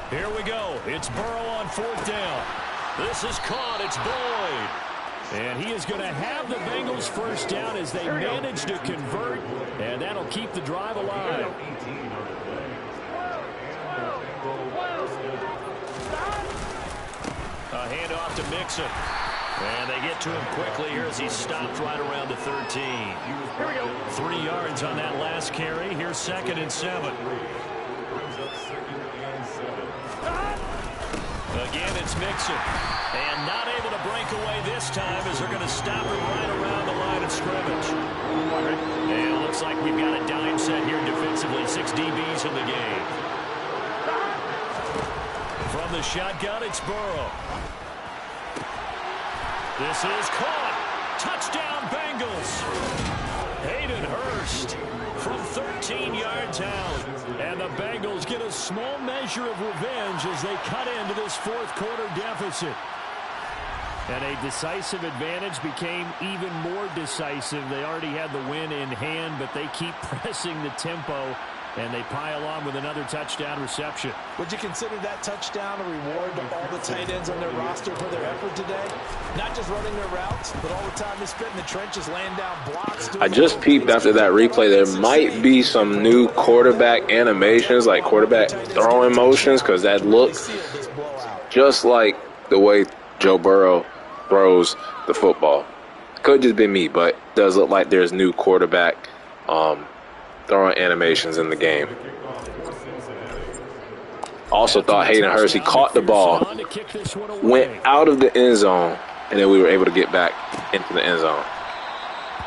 Here we go. It's Burrow on 4th down. This is caught. It's Boyd. And he is going to have the Bengals first down as they manage to convert, and that'll keep the drive alive. A handoff to Mixon. And they get to him quickly here as he stopped right around the 13. Here we go. 3 yards on that last carry. Here's 2nd and 7. Again, it's Mixon. And not able to break away this time as they're going to stop him right around the line of scrimmage. And it looks like we've got a dime set here defensively. 6 DBs in the game. From the shotgun, it's Burrow. This is caught. Touchdown, Bengals. Hayden Hurst from 13 yards out. And the Bengals get a small measure of revenge as they cut into this 4th quarter deficit. And a decisive advantage became even more decisive. They already had the win in hand, but they keep pressing the tempo, and they pile on with another touchdown reception. Would you consider that touchdown a reward to all the tight ends on their roster for their effort today? Not just running their routes, but all the time they spent in the trenches, laying down blocks. I just peeped after that replay. There might be some new quarterback animations, like quarterback throwing motions, because that looks just like the way Joe Burrow throws the football. Could just be me, but it does look like there's new quarterback throwing animations in the game. Also thought Hayden Hurst, he caught the ball, went out of the end zone, and then we were able to get back into the end zone.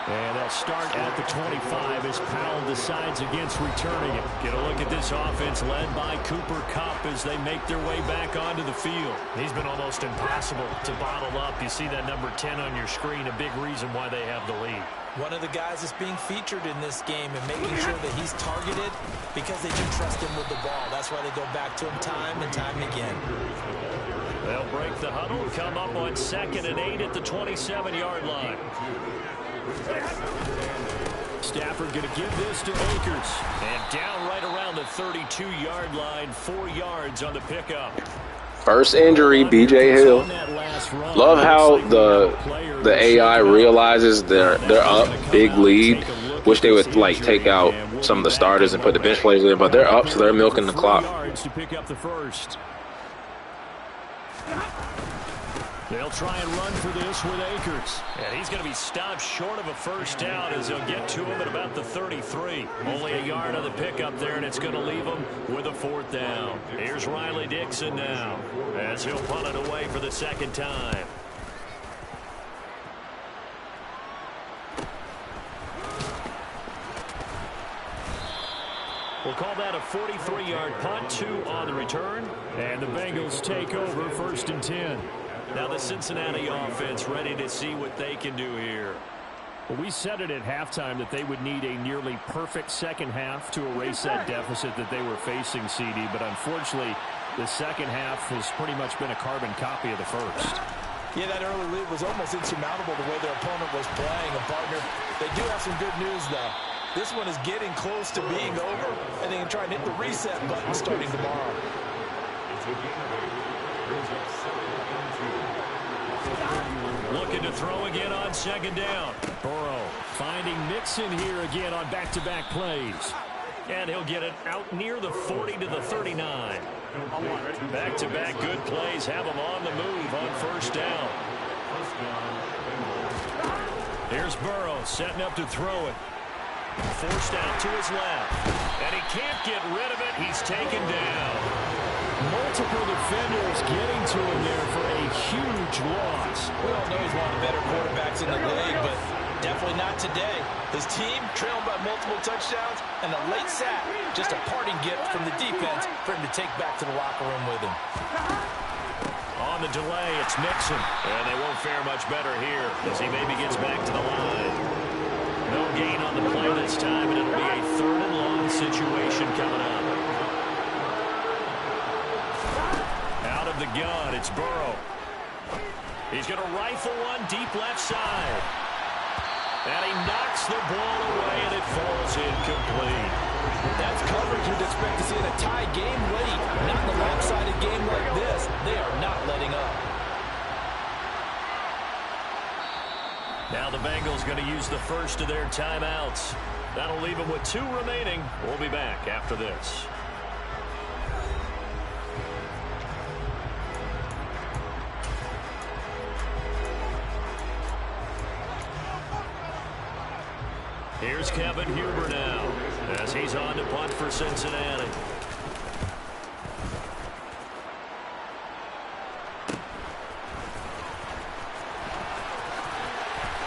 And they'll start at the 25 as Powell decides against returning it. Get a look at this offense led by Cooper Kupp as they make their way back onto the field. He's been almost impossible to bottle up. You see that number 10 on your screen, a big reason why they have the lead. One of the guys that's being featured in this game and making sure that he's targeted because they do trust him with the ball. That's why they go back to him time and time again. They'll break the huddle, come up on 2nd and 8 at the 27-yard line. Stafford going to give this to Akers. And down right around the 32-yard line, 4 yards on the pickup. First injury, B.J. Hill. Love how the AI realizes they're up, big lead. Wish they would like take out some of the starters and put the bench players in, but they're up, so they're milking the clock. To pick up the first. They'll try and run for this with Akers. And he's going to be stopped short of a first down as they'll get to him at about the 33. Only a yard on the pickup there, and it's going to leave him with a 4th down. Here's Riley Dixon now as he'll punt it away for the 2nd time. We'll call that a 43-yard punt, 2 on the return. And the Bengals take over 1st and 10. Now the Cincinnati offense ready to see what they can do here. Well, we said it at halftime that they would need a nearly perfect second half to erase that deficit that they were facing, CD. But unfortunately, the second half has pretty much been a carbon copy of the first. Yeah, that early lead was almost insurmountable the way their opponent was playing. And, partner, they do have some good news, though. This one is getting close to being over, and they can try and hit the reset button starting tomorrow. Looking to throw again on 2nd down. Burrow finding Mixon here again on back-to-back plays. And he'll get it out near the 40 to the 39. Back-to-back good plays have him on the move on 1st down. Here's Burrow setting up to throw it. Forced out to his left. And he can't get rid of it. He's taken down. Multiple defenders getting to him there for a huge loss. We all know he's one of the better quarterbacks in the league, but definitely not today. His team trailed by multiple touchdowns, and a late sack, just a parting gift from the defense for him to take back to the locker room with him. On the delay, it's Mixon. And they won't fare much better here as he maybe gets back to the line. No gain on the play this time, and it'll be a 3rd and long situation coming up. Out of the gun, it's Burrow. He's going to rifle one deep left side. And he knocks the ball away, and it falls incomplete. That's coverage you'd expect to see in a tie game late. Not in a lopsided game like this. They are not letting up. Now the Bengals going to use the first of their timeouts. That'll leave them with 2 remaining. We'll be back after this. Here's Kevin Huber now as he's on to punt for Cincinnati.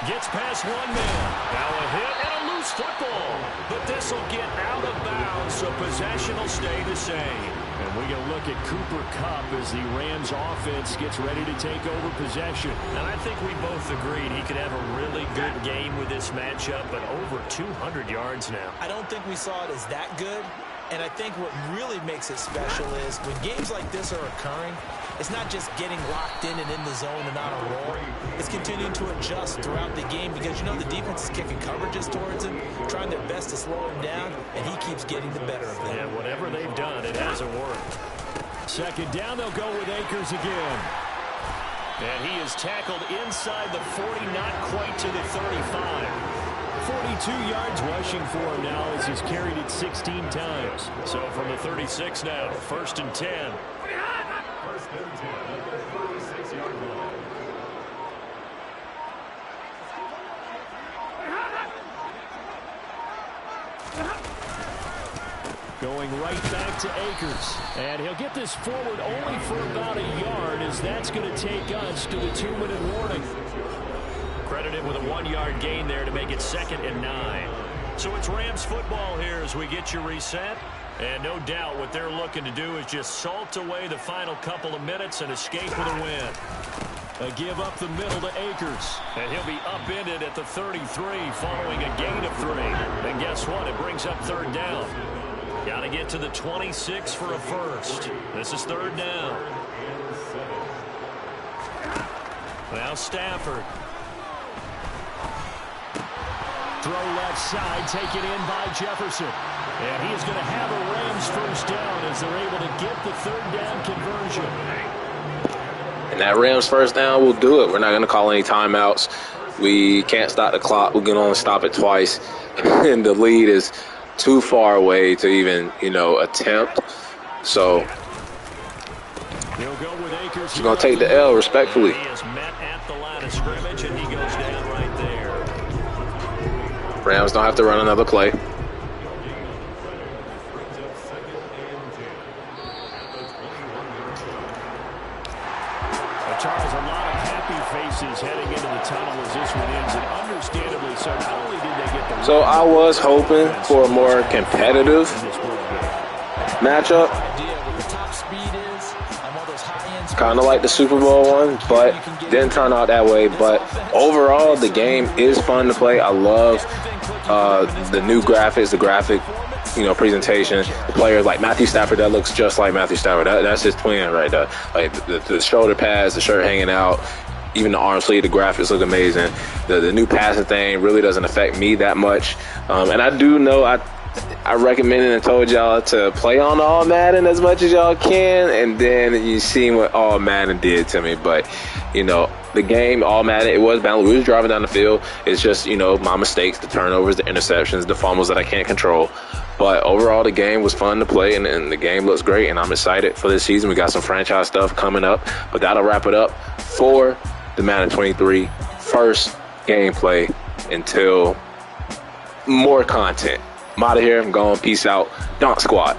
Gets past one man. Now a hit and a loose football. But this will get out of bounds, so possession will stay the same. And we can look at Cooper Kupp as the Rams offense gets ready to take over possession. And I think we both agreed he could have a really good game with this matchup, but over 200 yards now. I don't think we saw it as that good. And I think what really makes it special is when games like this are occurring, it's not just getting locked in and in the zone and on a roll. It's continuing to adjust throughout the game because, you know, the defense is kicking coverages towards him, trying their best to slow him down, and he keeps getting the better of them. Yeah, whatever they've done, it hasn't worked. 2nd down, they'll go with Akers again. And he is tackled inside the 40, not quite to the 35. 42 yards rushing for him now as he's carried it 16 times. So from the 36 now, 1st and 10. 1st and 10 at the 36-yard line. Going right back to Akers. And he'll get this forward only for about a yard as that's going to take us to the 2-minute warning. Credited with a 1-yard gain there to make it 2nd and 9. So it's Rams football here as we get you reset. And no doubt what they're looking to do is just salt away the final couple of minutes and escape with a win. A give up the middle to Akers. And he'll be upended at the 33 following a gain of 3. And guess what? It brings up 3rd down. Got to get to the 26 for a first. This is 3rd down. Now Stafford. Throw left side, taken in by Jefferson. And he is going to have a Rams first down as they're able to get the 3rd down conversion. And that Rams first down will do it. We're not going to call any timeouts. We can't stop the clock. We can only stop it twice. And the lead is too far away to even, attempt. So he's going to take the L respectfully. He is met at the line of scrimmage, and he goes down right there. Rams don't have to run another play. Charles, a lot of happy faces heading into the tunnel as this one ends, and understandably so. Not only did they get the... So I was hoping for a more competitive matchup. Kind of like the Super Bowl one, but didn't turn out that way. But overall, the game is fun to play. I love the new graphics, the graphic, presentation. The players like Matthew Stafford, that looks just like Matthew Stafford. That's his twin right there. Like the shoulder pads, the shirt hanging out, even the arm sleeve, the graphics look amazing. The new passing thing really doesn't affect me that much. And I do know I recommended and told y'all to play on All Madden as much as y'all can, and then you seen what All Madden did to me. But, the game, All Madden, it was balanced. We was driving down the field. It's just, my mistakes, the turnovers, the interceptions, the fumbles that I can't control. But overall, the game was fun to play, and the game looks great, and I'm excited for this season. We got some franchise stuff coming up, but that'll wrap it up for the Madden 23 first gameplay until more content. I'm out of here. I'm going. Peace out. Donk Squad.